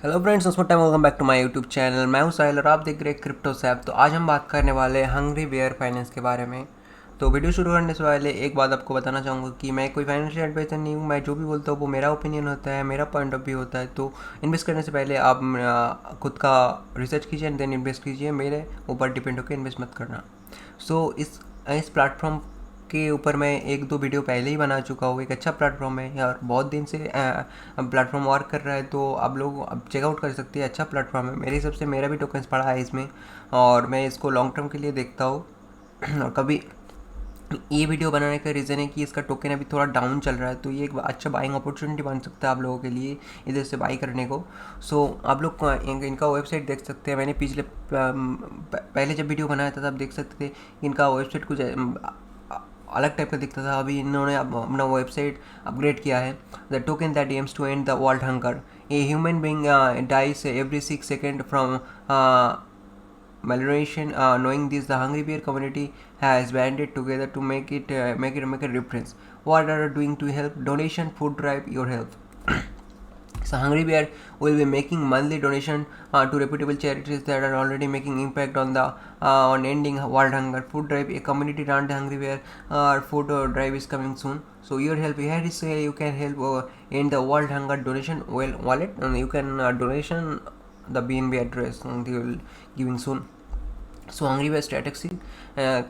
Hello friends, उस time welcome back to my YouTube channel. मैं हूं साहिल और आप देख रहे हैं क्रिप्टो सैप। तो आज हम बात करने वाले हैं हंग्री बेयर फाइनेंस के बारे में। तो वीडियो शुरू करने से पहले एक बात आपको बताना चाहूँगा कि मैं कोई फाइनेंशियल एडवाइजर नहीं हूँ। मैं जो भी बोलता हूँ वो मेरा ओपिनियन होता है, मेरा पॉइंट ऑफ व्यू होता है। तो इन्वेस्ट करने से पहले आप खुद का रिसर्च कीजिए एंड देन इन्वेस्ट कीजिए। मेरे ऊपर डिपेंड होकर इन्वेस्ट मत करना। सो इस प्लेटफॉर्म के ऊपर मैं एक दो वीडियो पहले ही बना चुका हूँ। एक अच्छा प्लेटफॉर्म है और बहुत दिन से प्लेटफॉर्म वर्क कर रहा है, तो आप लोग अब चेकआउट कर सकते हैं। अच्छा प्लेटफॉर्म है मेरे हिसाब से। मेरा भी टोकन्स पड़ा है इसमें और मैं इसको लॉन्ग टर्म के लिए देखता हूँ। और कभी ये वीडियो बनाने का रीज़न है कि इसका टोकन अभी थोड़ा डाउन चल रहा है, तो ये एक अच्छा बाइंग अपॉर्चुनिटी बन सकता है आप लोगों के लिए इधर से बाई करने को। सो आप लोग इनका वेबसाइट देख सकते हैं। मैंने पिछले पहले जब वीडियो बनाया था तब देख सकते थे इनका वेबसाइट कुछ अलग टाइप का दिखता था। अभी इन्होंने अपना वेबसाइट अपग्रेड किया है। The token that aims to end the world hunger, a human being dies every 6 second from malnutrition. Knowing this, the Hungry Bear community has banded together to make a difference. What are you doing to help? Donation, food drive, your help. So Hungry Bear will be making monthly donation to reputable charities that are already making impact on the on ending world hunger. Food drive, a community run the Hungry Bear food drive is coming soon. So your help here is you can help end the world hunger donation wallet, and you can donation the BNB address, and they will giving soon. So Hungry Bear strategy,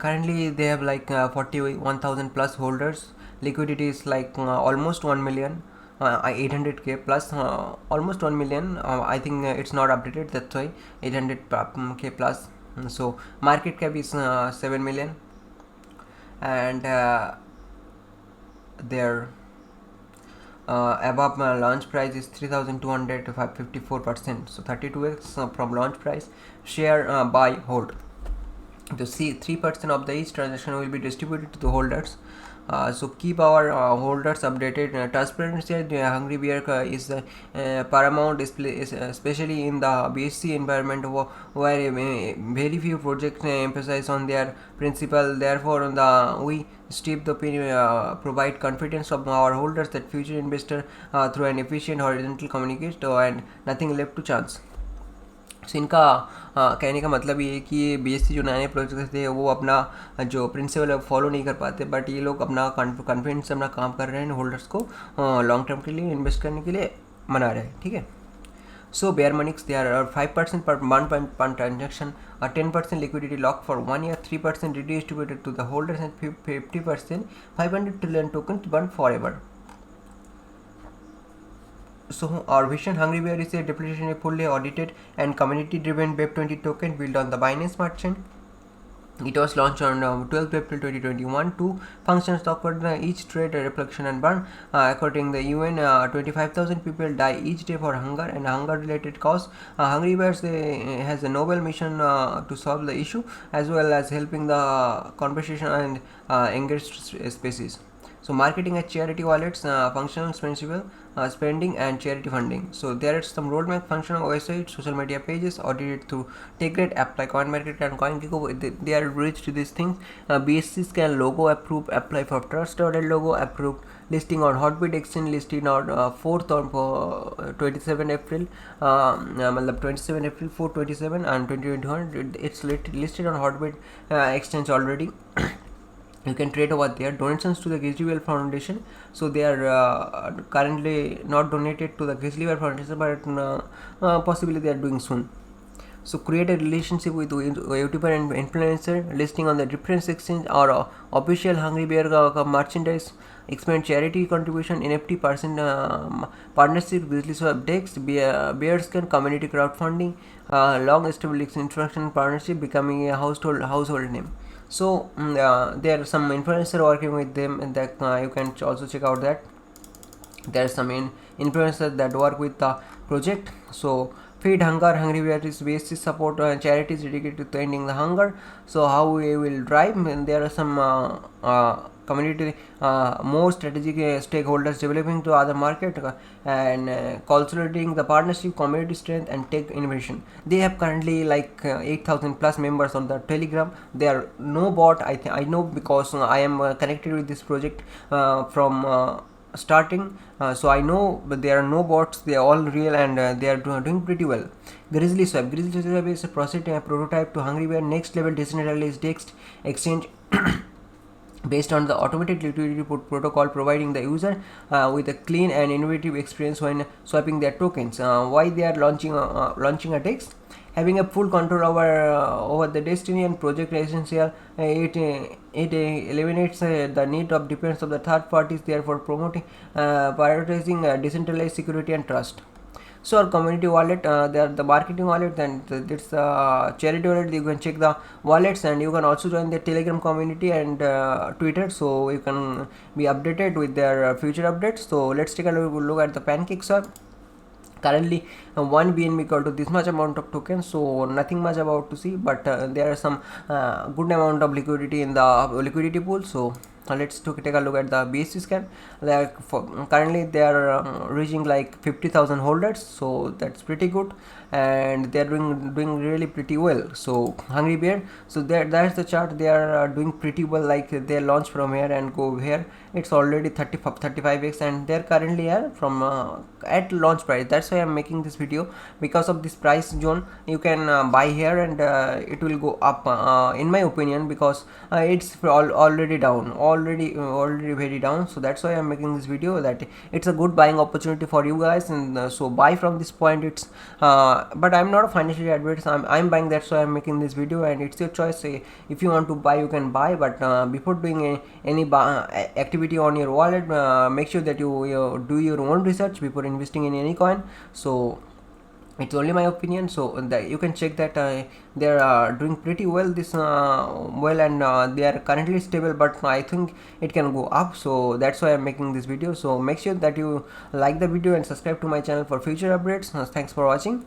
currently they have like 41,000 plus holders. Liquidity is like almost 1 million, 800k plus, almost 1 million. I think it's not updated, that's why 800k plus. So market cap is 7 million, and their above launch price is 3,200 to 54%, so 32x from launch price. Share buy hold. To see 3% of the each transaction will be distributed to the holders. So keep our holders updated. Transparency at Hungry Bear is paramount, especially in the BSC environment where very few projects emphasize on their principle. Therefore, we steep the provide confidence of our holders that future investor through an efficient horizontal communication and nothing left to chance. सो इनका कहने का मतलब ये है कि ये BSC जो नए प्रोजेक्ट थे वो अपना जो प्रिंसिपल फॉलो नहीं कर पाते, बट ये लोग अपना कॉन्फिडेंस से अपना काम कर रहे हैं, होल्डर्स को लॉन्ग टर्म के लिए इन्वेस्ट करने के लिए मना रहे हैं। ठीक है। सो बेयर मनीक्स दे आर 5% पर 1 transaction, 10% liquidity lock for 1 year, 3% redistributed to the holders, and 50% 500 trillion tokens burn forever. So our vision, Hungry Bear is a depletion, a fully audited and community-driven Web20 token built on the Binance Smart Chain. It was launched on 12th April 2021. Two functions offered each trade, reflection and burn. According to the UN, 25,000 people die each day for hunger and hunger-related cause. Hungry Bears has a noble mission to solve the issue as well as helping the conversation and engaged species. So marketing at charity wallets, functional principle, spending and charity funding. So there is some roadmap, functional website, social media pages, audited through TechRate, app like CoinMarket and CoinGecko. They are rich to these things. BSC scan logo approved, apply for trust order logo approved. Listing on Hotbit exchange, listed on 4th on 27 April, 27 April 427 and 2021. It's listed on Hotbit exchange already. You can trade over there. Donations to the Grizzly Bear Foundation, so they are currently not donated to the Grizzly Bear Foundation, but possibly they are doing soon. So create a relationship with YouTuber and influencer, listing on the different exchange or official Hungry Bear merchandise, expand charity contribution, NFT percent partnership, Grizzly Swap Dex, Bearskin community crowdfunding, long established interaction partnership, becoming a household name. So there are some influencer working with them, and that you can also check out that there are some influencers that work with the project. So feed hunger, Hungry Bear is basic support charities dedicated to ending the hunger. So how we will drive, and there are some community more strategic stakeholders developing to other market and consolidating the partnership, community strength and tech innovation. They have currently like 8,000 plus members on the Telegram. They are no bot. I know because I am connected with this project from starting, so I know, but there are no bots, they are all real, and they are doing pretty well. Grizzly Swap is a prototype to Hungry Bear next level decentralized DEX exchange based on the automated liquidity protocol, providing the user with a clean and innovative experience when swapping their tokens. Why they are launching a DEX? Having a full control over the destiny and project essential, it eliminates the need of dependence of the third parties, therefore promoting prioritizing decentralized security and trust. So our community wallet, they are the marketing wallet, and it's charity wallet. You can check the wallets, and you can also join the Telegram community and Twitter, so you can be updated with their future updates. So let's take a look at the PancakeSwap. Currently 1 BNB equal to this much amount of tokens, so nothing much about to see, but there are some good amount of liquidity in the liquidity pool. So let's take a look at the BSC scan. Currently they are reaching like 50,000 holders, so that's pretty good, and they are doing really pretty well. So Hungry Bear, so that's the chart. They are doing pretty well, like they launch from here and go here. It's already 35x, and they're currently are from at launch price. That's why I'm making this video, because of this price zone. You can buy here, and it will go up in my opinion, because it's already down, already very down. So that's why I'm making this video, that it's a good buying opportunity for you guys, and so buy from this point. It's but I'm not a financial advisor, I'm buying, that's why I'm making this video, and it's your choice. If you want to buy, you can buy, but before doing any activity on your wallet, make sure that you do your own research before investing in any coin. So it's only my opinion, so you can check that they are doing pretty well this well, and they are currently stable, but I think it can go up. So that's why I'm making this video. So make sure that you like the video and subscribe to my channel for future updates. Thanks for watching.